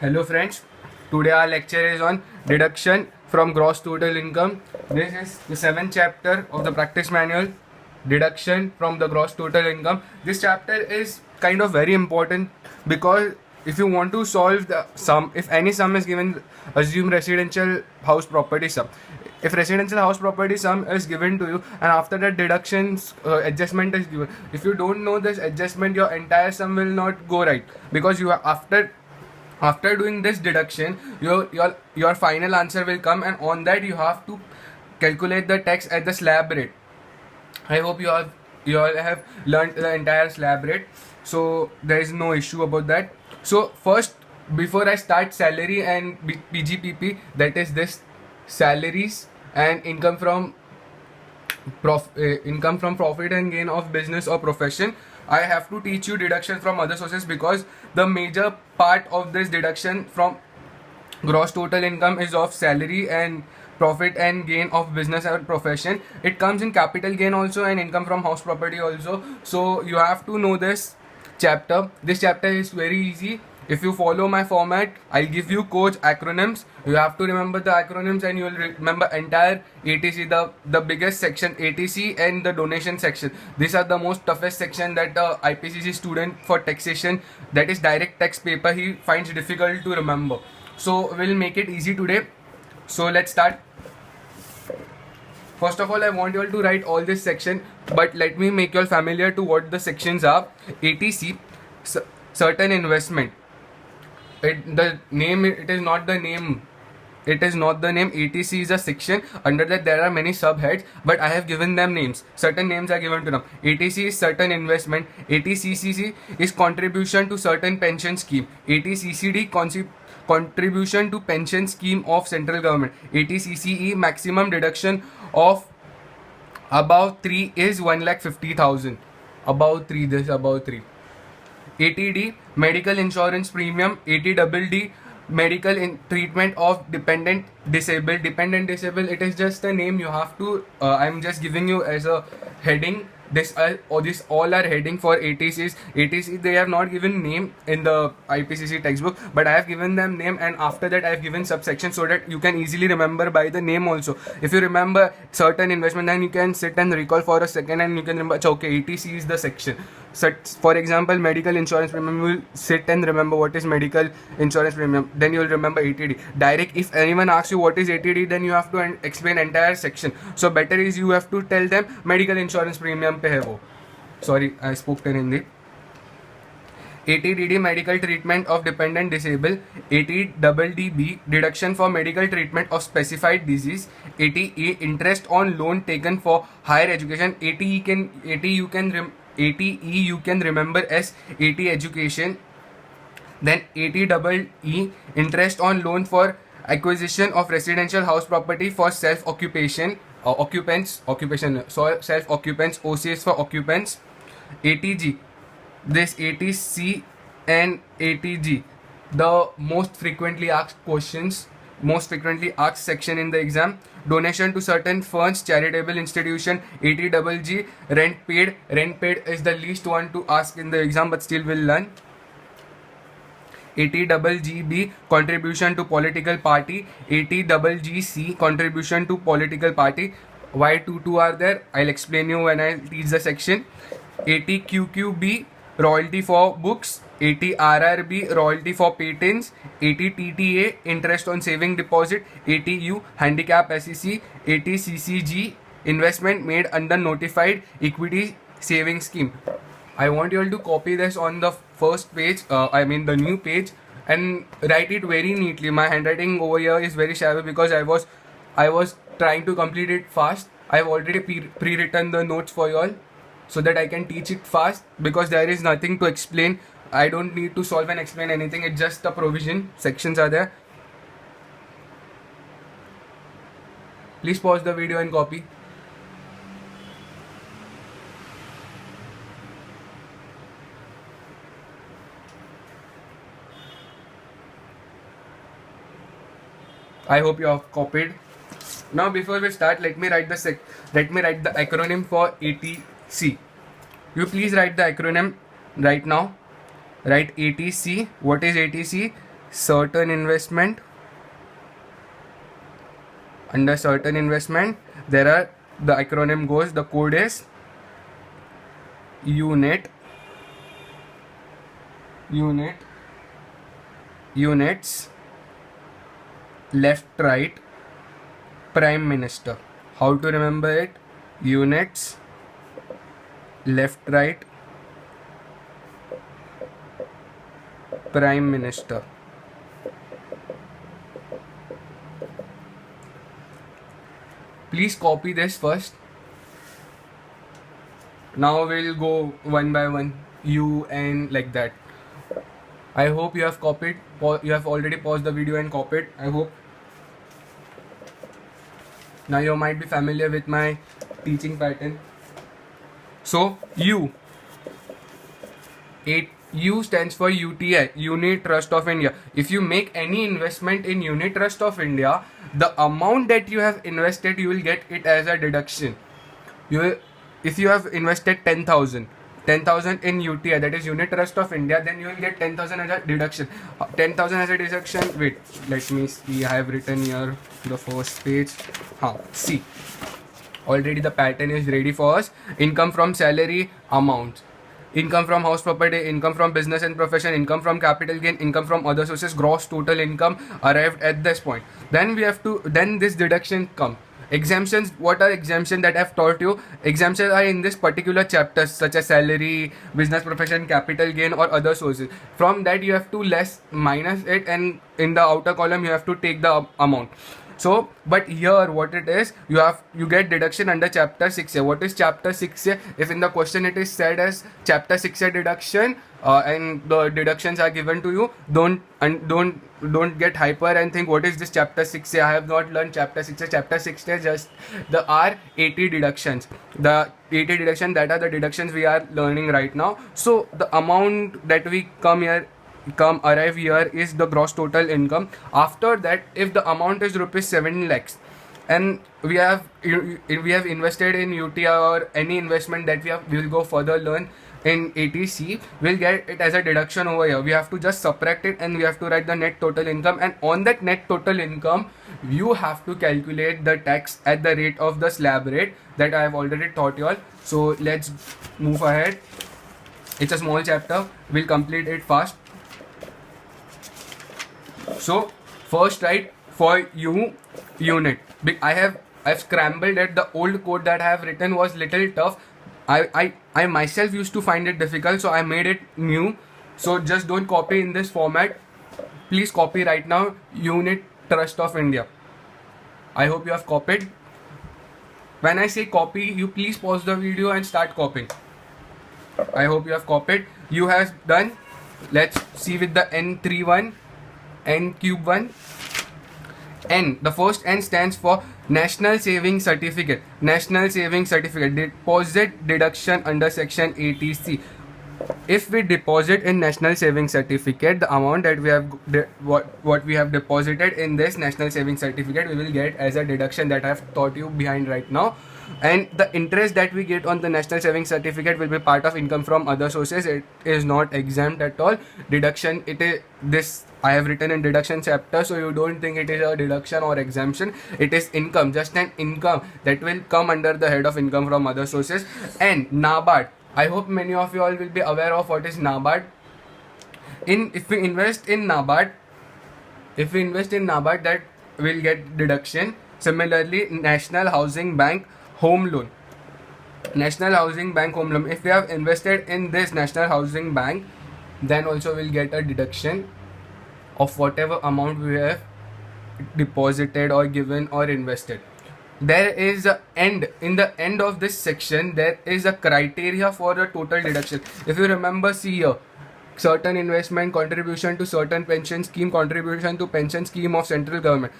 Hello friends, today our lecture is on deduction from gross total income. This is the 7th chapter of the practice manual, deduction from the gross total income. This chapter is kind of very important because if you want to solve the sum, if any sum is given, assume residential house property sum. If residential house property sum is given to you and after that deductions adjustment is given, if you don't know this adjustment, your entire sum will not go right because you are after doing this deduction your final answer will come, and on that you have to calculate the tax at the slab rate. I hope you all have learned the entire slab rate, so there is no issue about that. So first, before I start salary and PGPP, that is this salaries and income from profit and gain of business or profession, I have to teach you deduction from other sources because the major part of this deduction from gross total income is of salary and profit and gain of business or profession. It comes in capital gain also and income from house property also. So you have to know this chapter. This chapter is very easy. If you follow my format, I'll give you codes, acronyms. You have to remember the acronyms and you will remember entire ATC, the biggest section, ATC and the donation section. These are the most toughest section that the IPCC student for taxation, that is direct tax paper, he finds difficult to remember. So we'll make it easy today. So let's start. First of all, I want you all to write all this section, but let me make you all familiar to what the sections are. ATC, certain investment. It is not the name. It is not the name. ATC is a section. Under that there are many subheads, but I have given them names. Certain names are given to them. ATC is certain investment. ATCCC is contribution to certain pension scheme. ATCCD contribution to pension scheme of central government. ATCCE maximum deduction of above 3 is 1,50,000. Above 3, this above 3. ATD medical insurance premium. ATDD medical treatment of dependent disabled. Dependent disabled, it is just a name you have to I'm just giving you as a heading. This all are heading for ATCs. ATC, they have not given name in the IPCC textbook, but I have given them name, and after that I have given subsection so that you can easily remember by the name also. If you remember certain investment, then you can sit and recall for a second and you can remember, okay, ATC is the section. So for example, medical insurance premium, you will sit and remember what is medical insurance premium, then you will remember ATD. Direct, if anyone asks you what is ATD, then you have to explain entire section. So better is you have to tell them medical insurance premium पे है वो. Sorry, I spoke in Hindi. ATDD medical treatment of dependent disabled. ATDDB deduction for medical treatment of specified disease. ATE interest on loan taken for higher education. ATE you can remember as AT education. Then ATEE interest on loan for acquisition of residential house property for self occupation. Self occupants. OCS for occupants. ATG, this ATC and ATG, the most frequently asked section in the exam. Donation to certain funds, charitable institution. ATGG, rent paid is the least one to ask in the exam, but still will learn. ATGB, contribution to political party. ATGC, contribution to political party. Why two are there, I'll explain you when I teach the section. ATQQB, royalty for books. ATRRB, royalty for patents. ATTTA, interest on saving deposit. ATU, handicap SEC. ATCCG, investment made under notified equity saving scheme. I want you all to copy this on the first page, the new page, and write it very neatly. My handwriting over here is very shabby because I was trying to complete it fast. I've already pre-written the notes for you all so that I can teach it fast, because there is nothing to explain. I don't need to solve and explain anything. It's just a provision. Sections are there. Please pause the video and copy. I hope you have copied. Now before we start, let me write the acronym for ATC. You please write the acronym right now. Write ATC. What is ATC? certain investment, under certain investment, there are, the acronym goes, the code is units, left, right, prime minister. How to remember it? Units, left, right, prime minister. Please copy this first. Now we'll go one by one, U and like that. I hope you have copied. You have already paused the video and copied. I hope. Now you might be familiar with my teaching pattern. So U. U stands for UTI, Unit Trust of India. If you make any investment in Unit Trust of India, the amount that you have invested, you will get it as a deduction. If you have invested 10,000 in UTI, that is Unit Trust of India, then you will get 10,000 as a deduction. 10,000 as a deduction. Wait, let me see. I have written here the first page. See. Already the pattern is ready for us. Income from salary, amounts. Income from house property, income from business and profession, income from capital gain, income from other sources, gross total income arrived at this point. Then this deduction come. Exemptions, what are exemptions that I've taught you? Exemptions are in this particular chapter, such as salary, business profession, capital gain or other sources. From that you have to minus it, and in the outer column you have to take the amount. So, but here what it is, you get deduction under chapter 6A. What is chapter 6A? If in the question it is said as chapter 6A deduction, and the deductions are given to you, don't get hyper and think what is this chapter 6A. I have not learned chapter 6A. Chapter 6A just the are 80 deductions. The 80 deductions, that are the deductions we are learning right now. So the amount that we arrive here is the gross total income. After that, if the amount is rupees 7 lakhs and we have invested in UTI or any investment that we will go further learn in ATC, we'll get it as a deduction over here. We have to just subtract it and we have to write the net total income, and on that net total income you have to calculate the tax at the rate of the slab rate that I have already taught you all. So let's move ahead. It's a small chapter, we'll complete it fast. So first, write for unit. I've scrambled it. The old code that I have written was little tough. I myself used to find it difficult, so I made it new. So just don't copy in this format. Please copy right now, Unit Trust of India. I hope you have copied. When I say copy, you please pause the video and start copying. I hope you have copied. You have done. Let's see with the N31. N cube 1. N, the first N stands for National Saving Certificate. National Saving Certificate, deposit deduction under section 80C. If we deposit in National Saving Certificate, the amount that we have what we have deposited in this National Saving Certificate, we will get as a deduction that I have taught you behind right now. And the interest that we get on the National Saving Certificate will be part of income from other sources. It is not exempt at all. Deduction, it is this I have written in deduction chapter, so you don't think it is a deduction or exemption. It is income, just an income that will come under the head of income from other sources. And NABARD, I hope many of you all will be aware of what is NABARD. If we invest in NABARD, that will get deduction. Similarly, National Housing Bank Home Loan. National Housing Bank Home Loan. If we have invested in this National Housing Bank, then also we'll get a deduction of whatever amount we have deposited or given or invested. There is a end, in the end of this section, there is a criteria for the total deduction. If you remember, see here, certain investment, contribution to certain pension scheme, contribution to pension scheme of central government.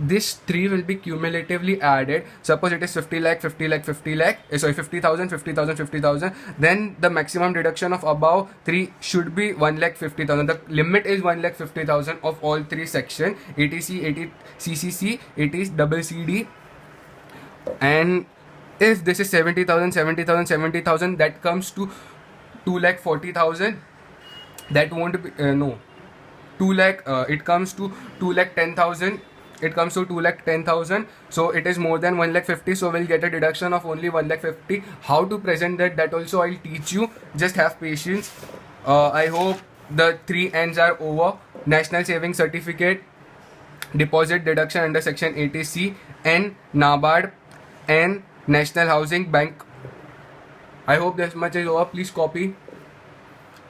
This 3 will be cumulatively added. Suppose it is 50 lakh, 50 lakh, 50 lakh, sorry, 50,000, 50,000, 50,000. Then the maximum deduction of above 3 should be 1,50,000. The limit is 1,50,000 of all 3 sections: ATC, CCC, ATCCD. And if this is 70,000, 70,000, 70,000, that comes to 2,40,000. That won't be, no. 2 lakh, it comes to 2 lakh 10,000. It comes to 2 lakh 10,000. So it is more than 1 lakh 50. So we'll get a deduction of only 1 lakh 50. How to present that also I'll teach you. Just have patience. I hope the 3 N's are over. National Savings Certificate, deposit deduction under section 80C, and NABARD, and National Housing Bank. I hope this much is over. Please copy.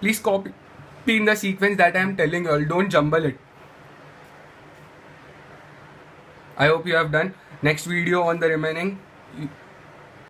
Please copy in the sequence that I am telling you all. Don't jumble it. I hope you have done. Next video on the remaining.